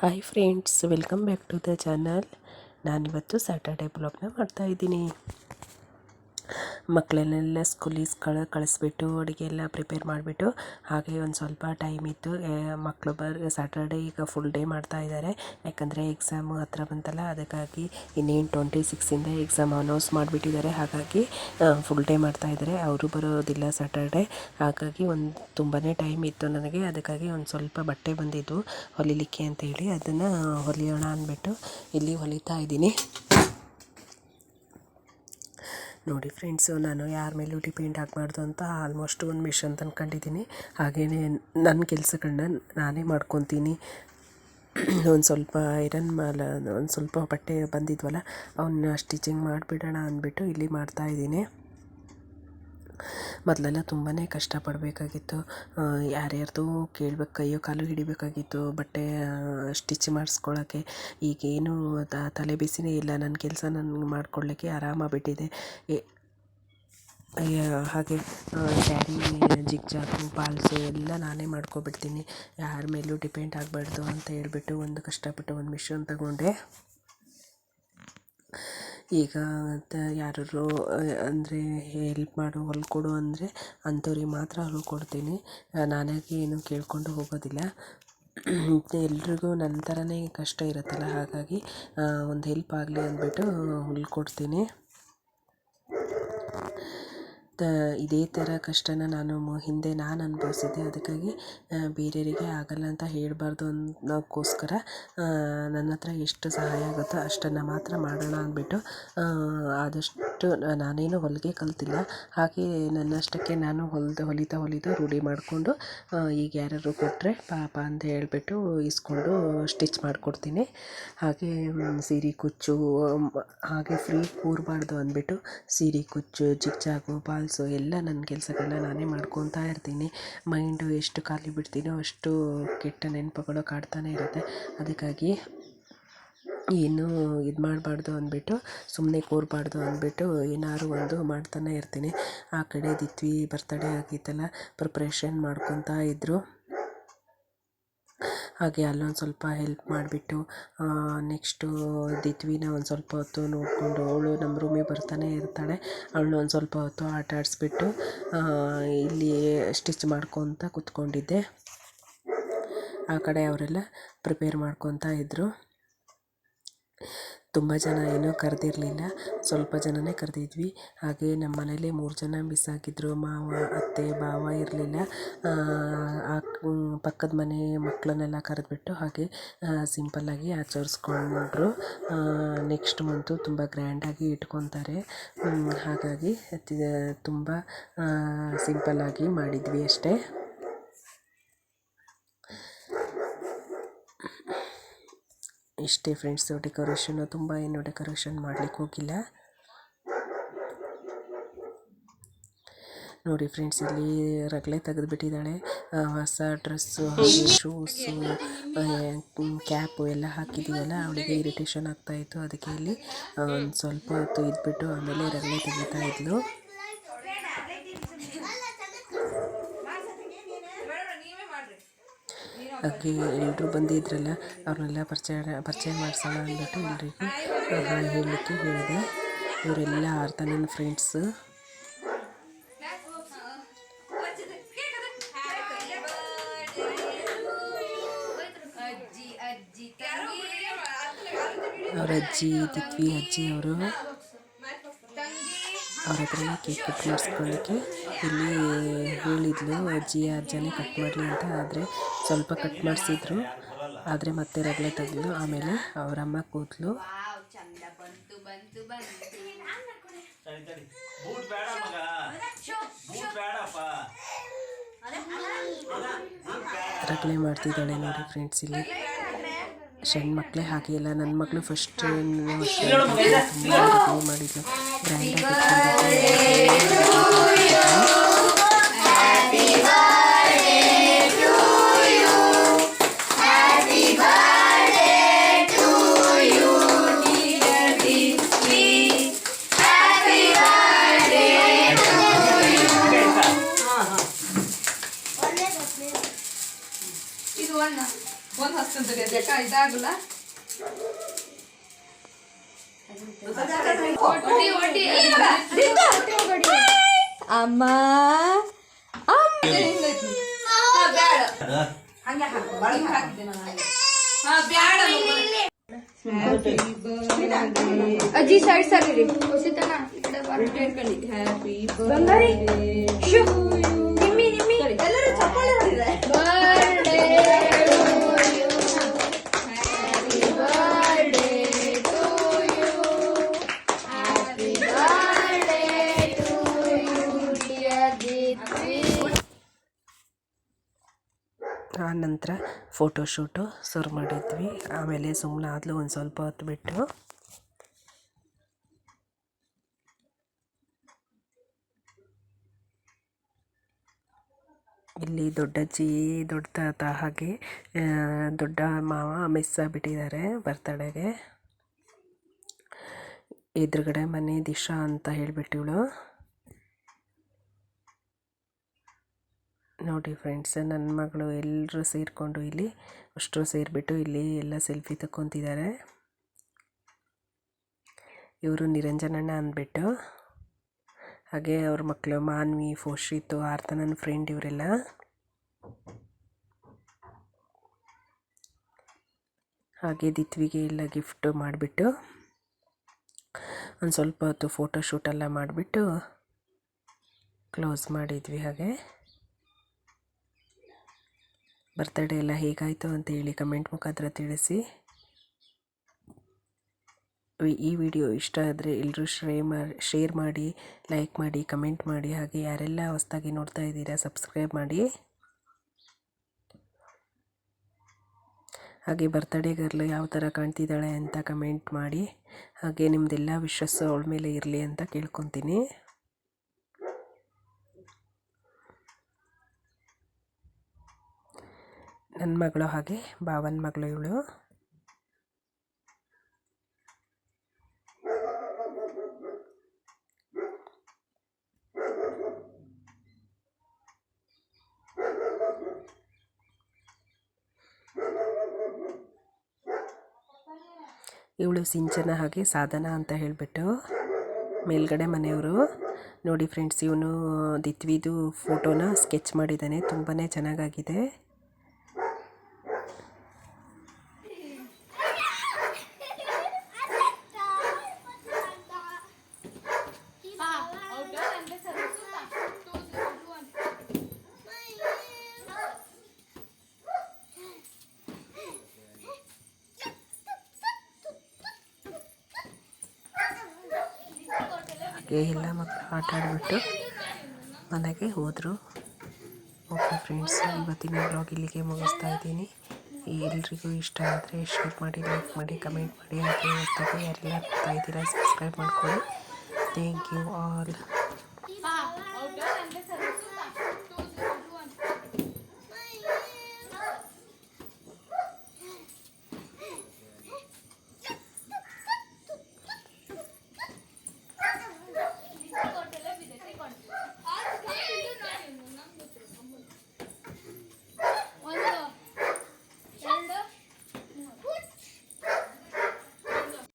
Hi friends, welcome back to the channel. ನಾನಿವತ್ತು Saturday ಬ್ಲಾಗ್ನ ಮಾಡ್ತಾಯಿದ್ದೀನಿ. ಮಕ್ಕಳನ್ನೆಲ್ಲ ಸ್ಕೂಲಿಗೆ ಕಳಿಸ್ಬಿಟ್ಟು ಅಡುಗೆ ಎಲ್ಲ ಪ್ರಿಪೇರ್ ಮಾಡಿಬಿಟ್ಟು, ಹಾಗೆ ಒಂದು ಸ್ವಲ್ಪ ಟೈಮ್ ಇತ್ತು. ಮಕ್ಕಳು ಸ್ಯಾಟರ್ಡೆ ಈಗ ಫುಲ್ ಡೇ ಮಾಡ್ತಾ ಇದ್ದಾರೆ, ಯಾಕಂದರೆ ಎಕ್ಸಾಮು ಹತ್ರ ಬಂತಲ್ಲ. ಅದಕ್ಕಾಗಿ ಇನ್ನೇನು 26ಇಂದ ಎಕ್ಸಾಮ್ ಅನೌನ್ಸ್ ಮಾಡಿಬಿಟ್ಟಿದ್ದಾರೆ. ಹಾಗಾಗಿ ಫುಲ್ ಡೇ ಮಾಡ್ತಾಯಿದ್ದಾರೆ. ಅವರು ಬರೋದಿಲ್ಲ ಸ್ಯಾಟರ್ಡೆ. ಹಾಗಾಗಿ ತುಂಬಾ ಟೈಮ್ ಇತ್ತು ನನಗೆ. ಅದಕ್ಕಾಗಿ ಒಂದು ಸ್ವಲ್ಪ ಬಟ್ಟೆ ಬಂದಿದ್ದು ಹೊಲಿಲಿಕ್ಕೆ ಅಂತೇಳಿ ಅದನ್ನು ಹೊಲಿಯೋಣ ಅಂದ್ಬಿಟ್ಟು ಇಲ್ಲಿ ಹೊಲಿತಾ ಇದ್ದೀನಿ. ನೋಡಿ ಫ್ರೆಂಡ್ಸು, ನಾನು ಯಾರ ಮೇಲೂ ಡಿಪೆಂಡ್ ಆಗಬಾರ್ದು ಅಂತ ಆಲ್ಮೋಸ್ಟ್ ಒಂದು ಮಿಷನ್ ತಂದ್ಕೊಂಡಿದ್ದೀನಿ. ಹಾಗೆಯೇ ನನ್ನ ಕೆಲಸಗಳನ್ನ ನಾನೇ ಮಾಡ್ಕೊತೀನಿ. ಒಂದು ಸ್ವಲ್ಪ ಒಂದು ಸ್ವಲ್ಪ ಬಟ್ಟೆ ಬಂದಿದ್ವಲ್ಲ, ಅವನ್ನ ಸ್ಟಿಚಿಂಗ್ ಮಾಡಿಬಿಡೋಣ ಅಂದ್ಬಿಟ್ಟು ಇಲ್ಲಿ ಮಾಡ್ತಾಯಿದ್ದೀನಿ. ಮೊದಲೆಲ್ಲ ತುಂಬಾ ಕಷ್ಟಪಡಬೇಕಾಗಿತ್ತು. ಯಾರ್ಯಾರ್ದು ಕೇಳಬೇಕು, ಕೈಯೋ ಕಾಲು ಹಿಡಿಬೇಕಾಗಿತ್ತು ಬಟ್ಟೆ ಸ್ಟಿಚ್ ಮಾಡಿಸ್ಕೊಳ್ಳೋಕ್ಕೆ. ಈಗೇನು ತಲೆ ಬಿಸಿನೇ ಇಲ್ಲ. ನನ್ನ ಕೆಲಸ ನನಗೆ ಮಾಡ್ಕೊಳ್ಳಿಕ್ಕೆ ಆರಾಮಾಗಿಬಿಟ್ಟಿದೆ. ಹಾಗೆ ಸ್ಯಾರಿ ಜಿಗ್ಜಾಗು ಪಾಲ್ಸು ಎಲ್ಲ ನಾನೇ ಮಾಡ್ಕೊಬಿಡ್ತೀನಿ. ಯಾರ ಮೇಲೂ ಡಿಪೆಂಡ್ ಆಗಬಾರ್ದು ಅಂತ ಹೇಳ್ಬಿಟ್ಟು ಕಷ್ಟಪಟ್ಟು ಒಂದು ಮಿಷನ್ ತಗೊಂಡೆ. ಈಗ ಯಾರು ಅಂದರೆ ಹೆಲ್ಪ್ ಮಾಡು, ಹೊಲ್ಕೊಡು ಅಂದರೆ ಅಂಥವ್ರಿಗೆ ಮಾತ್ರ ಹೊಲ್ಕೊಡ್ತೀನಿ. ನಾನಾಗಿ ಏನು ಕೇಳಿಕೊಂಡು ಹೋಗೋದಿಲ್ಲ. ಎಲ್ರಿಗೂ ನನ್ನ ಥರನೇ ಕಷ್ಟ ಇರುತ್ತಲ್ಲ, ಹಾಗಾಗಿ ಒಂದು ಹೆಲ್ಪ್ ಆಗಲಿ ಅಂದ್ಬಿಟ್ಟು ಹೊಲ್ಕೊಡ್ತೀನಿ. ಇದೇ ಥರ ಕಷ್ಟನ ಹಿಂದೆ ನಾನು ಅನುಭವಿಸಿದ್ದೆ. ಅದಕ್ಕಾಗಿ ಬೇರೆಯವರಿಗೆ ಆಗಲ್ಲ ಅಂತ ಹೇಳಬಾರ್ದು ಅನ್ನೋಕ್ಕೋಸ್ಕರ ನನ್ನ ಹತ್ರ ಎಷ್ಟು ಸಹಾಯ ಆಗುತ್ತೋ ಅಷ್ಟನ್ನು ಮಾತ್ರ ಮಾಡೋಣ ಅಂದ್ಬಿಟ್ಟು ಆದಷ್ಟು ನಾನೇನು ಹೊಲಿಗೆ ಕಲ್ತಿಲ್ಲ. ಹಾಗೆ ನನ್ನಷ್ಟಕ್ಕೆ ನಾನು ಹೊಲಿತಾ ರೂಢಿ ಮಾಡಿಕೊಂಡು ಈಗ ಯಾರಾದ್ರು ಕೊಟ್ಟರೆ ಪಾಪ ಅಂತ ಹೇಳಿಬಿಟ್ಟು ಇಸ್ಕೊಂಡು ಸ್ಟಿಚ್ ಮಾಡಿಕೊಡ್ತೀನಿ. ಹಾಗೆ ಸೀರೆ ಕುಚ್ಚು ಹಾಗೆ ಫ್ರೀ ಕೂರಬಾರ್ದು ಅಂದ್ಬಿಟ್ಟು ಸೀರೆ ಕುಚ್ಚು, ಜಿಗ್ಜಾಗು, ಪಾಲ್ಸು ಎಲ್ಲ ನನ್ನ ಕೆಲಸಗಳನ್ನ ನಾನೇ ಮಾಡ್ಕೊತಾ ಇರ್ತೀನಿ. ಮೈಂಡು ಎಷ್ಟು ಖಾಲಿ ಬಿಡ್ತೀನೋ ಅಷ್ಟು ಕೆಟ್ಟ ನೆನಪುಗಳು ಕಾಡ್ತಾನೆ ಇರುತ್ತೆ. ಅದಕ್ಕಾಗಿ ಏನು ಇದು ಮಾಡಬಾರ್ದು ಅಂದ್ಬಿಟ್ಟು, ಸುಮ್ಮನೆ ಕೂರಬಾರ್ದು ಅಂದ್ಬಿಟ್ಟು ಏನಾದ್ರು ಒಂದು ಮಾಡ್ತಾನೆ ಇರ್ತೀನಿ. ಆ ಕಡೆ ದಿತ್ವಿ ಬರ್ತಡೇ ಆಗಿತ್ತಲ್ಲ, ಪ್ರಿಪ್ರೇಷನ್ ಮಾಡ್ಕೊತಾ ಇದ್ದರು. ಹಾಗೆ ಅಲ್ಲೊಂದು ಸ್ವಲ್ಪ ಹೆಲ್ಪ್ ಮಾಡಿಬಿಟ್ಟು ನೆಕ್ಸ್ಟು ದಿತ್ವಿನ ಒಂದು ಸ್ವಲ್ಪ ಹೊತ್ತು ನೋಡಿಕೊಂಡು, ಅವಳು ನಮ್ಮ ರೂಮಿಗೆ ಬರ್ತಾನೆ ಇರ್ತಾಳೆ, ಅವಳನ್ನ ಒಂದು ಸ್ವಲ್ಪ ಹೊತ್ತು ಆಟ ಆಡಿಸ್ಬಿಟ್ಟು ಇಲ್ಲಿ ಸ್ಟಿಚ್ ಮಾಡ್ಕೊತ ಕೂತ್ಕೊಂಡಿದ್ದೆ. ಆ ಕಡೆ ಅವರೆಲ್ಲ ಪ್ರಿಪೇರ್ ಮಾಡ್ಕೊತಾ ಇದ್ದರು. ತುಂಬ ಜನ ಏನೂ ಕರೆದಿರಲಿಲ್ಲ, ಸ್ವಲ್ಪ ಜನನೇ ಕರೆದಿದ್ವಿ. ಹಾಗೆ ನಮ್ಮ ಮನೇಲಿ 3 ಜನ ಮಿಸ್ ಆಗಿದ್ದರು. ಮಾವ, ಅತ್ತೆ, ಭಾವ ಇರಲಿಲ್ಲ. ಪಕ್ಕದ ಮನೆ ಮಕ್ಕಳನ್ನೆಲ್ಲ ಕರೆದ್ಬಿಟ್ಟು ಹಾಗೆ ಸಿಂಪಲ್ಲಾಗಿ ಆಚರಿಸ್ಕೊಂಡ್ರು. ನೆಕ್ಸ್ಟ್ ಮಂತು ತುಂಬ ಗ್ರ್ಯಾಂಡಾಗಿ ಇಟ್ಕೊತಾರೆ. ಹಾಗಾಗಿ ತುಂಬ ಸಿಂಪಲ್ಲಾಗಿ ಮಾಡಿದ್ವಿ ಅಷ್ಟೇ. ಇಷ್ಟೇ ಫ್ರೆಂಡ್ಸು. ಡೆಕೋರೇಷನ್ನು ತುಂಬ ಏನು ಡೆಕೋರೇಷನ್ ಮಾಡಲಿಕ್ಕೆ ಹೋಗಿಲ್ಲ. ನೋಡಿ ಫ್ರೆಂಡ್ಸ್, ಇಲ್ಲಿ ರಗಳೆ ತೆಗೆದುಬಿಟ್ಟಿದ್ದಾಳೆ. ಹೊಸ ಡ್ರೆಸ್ಸು ಹಾಗೆ ಶೂಸು ಕ್ಯಾಪು ಎಲ್ಲ ಹಾಕಿದ್ದೀವಲ್ಲ, ಅವಳಿಗೆ ಇರಿಟೇಷನ್ ಆಗ್ತಾಯಿತ್ತು. ಅದಕ್ಕೆ ಇಲ್ಲಿ ಒಂದು ಸ್ವಲ್ಪ ಹೊತ್ತು ಇದ್ಬಿಟ್ಟು ಆಮೇಲೆ ರಗಳೆ ತೆಗಿತಾ ಇದ್ಲು. ಹಾಗೆ ಎಲ್ಲರೂ ಬಂದಿದ್ರಲ್ಲ, ಅವ್ರನ್ನೆಲ್ಲ ಪರಿಚಯ ಮಾಡಿಸೋಣ ಅಂದ್ಬಿಟ್ಟು ಎಲ್ರಿಗೂ ಹಾಯ್ ಹೇಳಲಿಕ್ಕೆ ಹೇಳಿದೆ. ಇವರೆಲ್ಲ ಆರ್ತ ನನ್ನ ಫ್ರೆಂಡ್ಸು. ಅವ್ರ ಅಜ್ಜಿ, ದಿತ್ವಿ ಅಜ್ಜಿ ಅವರು ಅವ್ರ ಹತ್ರನೇ ಕೇಕ್ ಕಟ್ ಮಾಡಿಸ್ಕೊಳ್ಳಿಕ್ಕೆ ಇಲ್ಲಿ ಹೇಳಿದ್ಲು. ಅಜ್ಜನೇ ಕಟ್ ಮಾಡಲಿ ಅಂತ. ಆದರೆ ಸ್ವಲ್ಪ ಕಟ್ ಮಾಡಿಸಿದ್ರು, ಆದರೆ ಮತ್ತೆ ರಗಳೆ ತೆಗೆದ್ಲು. ಆಮೇಲೆ ಅವರಮ್ಮ ಕೂತ್ಲು. ರಗಳೆ ಮಾಡ್ತಿದ್ದಾಳೆ ನೋಡಿ ಫ್ರೆಂಡ್ಸ್. ಇಲ್ಲಿ ಸಣ್ಣ ಮಕ್ಕಳೇ ಹಾಗೆ ಇಲ್ಲ. ನನ್ನ ಮಗಳು ಫಸ್ಟ್ ತುಂಬ ಮಾಡಿದ್ಲು, ಅಮ್ಮ ಅಜ್ಜಿ ಸೈಡ್ ಸರಿ ಹ್ಯಾಪಿ ನಿಮ್ಮಿ ನಿಮ್ಮಿ ಎಲ್ಲರೂ ಚಪ್ಪಾಳೆ ಹೊಡಿದ್ರೆ ಆ ನಂತರ ಫೋಟೋಶೂಟು ಶುರು ಮಾಡಿದ್ವಿ. ಆಮೇಲೆ ಸುಮ್ಮನೆ ಆದಲು ಒಂದು ಸ್ವಲ್ಪ ಹೊತ್ತು ಬಿಟ್ಟು ಇಲ್ಲಿ ದೊಡ್ಡಜ್ಜಿ ದೊಡ್ಡ ತಾತ ಹಾಗೆ ದೊಡ್ಡ ಮಾವ ಮಿಸ್ ಆಗಿಬಿಟ್ಟಿದ್ದಾರೆ ಬರ್ತಡೆಗೆ. ಎದುರುಗಡೆ ಮನೆ ದಿಶಾ ಅಂತ ಹೇಳಿಬಿಟ್ಟಿವಳು. ನೋಡಿ ಫ್ರೆಂಡ್ಸ್, ನನ್ನ ಮಗಳು ಎಲ್ಲರೂ ಸೇರಿಕೊಂಡು ಇಲ್ಲಿ ಅಷ್ಟರು ಸೇರಿಬಿಟ್ಟು ಇಲ್ಲಿ ಎಲ್ಲ ಸೆಲ್ಫಿ ತಗೊತಿದ್ದಾರೆ. ಇವರು ನಿರಂಜನಣ್ಣ ಅಂದ್ಬಿಟ್ಟು, ಹಾಗೆ ಅವ್ರ ಮಕ್ಕಳು ಮಾನ್ವಿ, ಫೋಶ್ರಿತು, ಆರ್ತ ನನ್ನ ಫ್ರೆಂಡ್ ಇವರೆಲ್ಲ. ಹಾಗೆ ದಿತ್ವಿಗೆ ಎಲ್ಲ ಗಿಫ್ಟ್ ಮಾಡಿಬಿಟ್ಟು ಒಂದು ಸ್ವಲ್ಪ ಹೊತ್ತು ಫೋಟೋಶೂಟೆಲ್ಲ ಮಾಡಿಬಿಟ್ಟು ಕ್ಲೋಸ್ ಮಾಡಿದ್ವಿ. ಹಾಗೆ ಬರ್ತಡೇ ಎಲ್ಲ ಹೇಗಾಯಿತು ಅಂತೇಳಿ ಕಮೆಂಟ್ ಮುಖಾಂತರ ತಿಳಿಸಿ. ಈ ವಿಡಿಯೋ ಇಷ್ಟ ಆದರೆ ಎಲ್ಲರೂ ಶೇರ್ ಮಾಡಿ, ಲೈಕ್ ಮಾಡಿ, ಕಮೆಂಟ್ ಮಾಡಿ. ಹಾಗೆ ಯಾರೆಲ್ಲ ಹೊಸದಾಗಿ ನೋಡ್ತಾ ಇದ್ದೀರಾ ಸಬ್ಸ್ಕ್ರೈಬ್ ಮಾಡಿ. ಹಾಗೆ ಬರ್ತಡೇ ಗರ್ಲ್ ಯಾವ ಥರ ಕಾಣ್ತಿದ್ದಾಳೆ ಅಂತ ಕಮೆಂಟ್ ಮಾಡಿ. ಹಾಗೆ ನಿಮ್ಮದೆಲ್ಲ ವಿಶ್ವಾಸ ಅವಳ ಮೇಲೆ ಇರಲಿ ಅಂತ ಕೇಳ್ಕೊತೀನಿ. ನನ್ನ ಮಗಳು ಹಾಗೆ ಭಾವನ ಮಗಳು ಇವಳು. ಇವಳು ಸಿಂಚನ ಹಾಗೆ ಸಾಧನ ಅಂತ ಹೇಳಿಬಿಟ್ಟು ಮೇಲ್ಗಡೆ ಮನೆಯವರು. ನೋಡಿ ಫ್ರೆಂಡ್ಸ್, ಇವನು ದಿತ್ವಿದು ಫೋಟೋನ ಸ್ಕೆಚ್ ಮಾಡಿದ್ದಾನೆ, ತುಂಬಾ ಚೆನ್ನಾಗಾಗಿದೆ. ಎಲ್ಲ ಮಕ್ಕಳು ಆಟ ಆಡಿಬಿಟ್ಟು ಮನೆಗೆ ಹೋದರು. ಓಕೆ ಫ್ರೆಂಡ್ಸ್, ಇವತ್ತಿನ ಬ್ಲಾಗ್ ಇಲ್ಲಿಗೆ ಮುಗಿಸ್ತಾ ಇದ್ದೀನಿ. ಎಲ್ರಿಗೂ ಇಷ್ಟ ಆದರೆ ಶೇರ್ ಮಾಡಿ, ಲೈಕ್ ಮಾಡಿ, ಕಮೆಂಟ್ ಮಾಡಿ. ಹಾಗೆ ಹೊಸದಾಗಿ ಯಾರೆಲ್ಲ ಬರ್ತಾ ಇದ್ದೀರಾ ಸಬ್ಸ್ಕ್ರೈಬ್ ಮಾಡ್ಕೊಳ್ಳಿ. Thank you all.